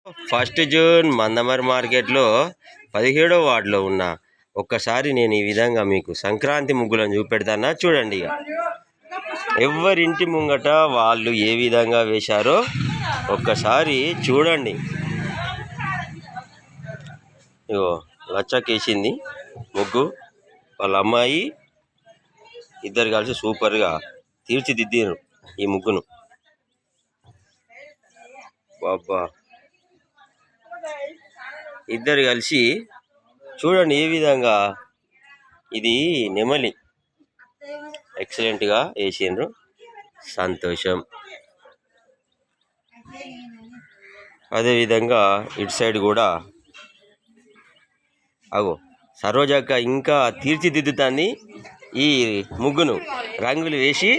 1 June Mandamarri మార్కెట్లో 17వ వార్డులో ఉన్న ఒక్కసారి నేను ఈ విధంగా మీకు సంక్రాంతి ముగ్గులను చూపెడతానా చూడండి. ఇక ఎవరింటి ముంగట వాళ్ళు ఏ విధంగా వేశారో ఒక్కసారి చూడండి. ఇగో లచ్చకేసింది ముగ్గు, వాళ్ళ అమ్మాయి ఇద్దరు కలిసి సూపర్గా తీర్చిదిద్దారు ఈ ముగ్గును. బాబా ఇద్దరు కలిసి చూడండి ఏ విధంగా, ఇది నెమలి ఎక్సలెంట్గా వేసిండ్రు, సంతోషం. అదేవిధంగా ఇటు సైడ్ కూడా అగో సరోజక్క ఇంకా తీర్చిదిద్దుతాన్ని ఈ ముగ్గును రంగులు వేసి.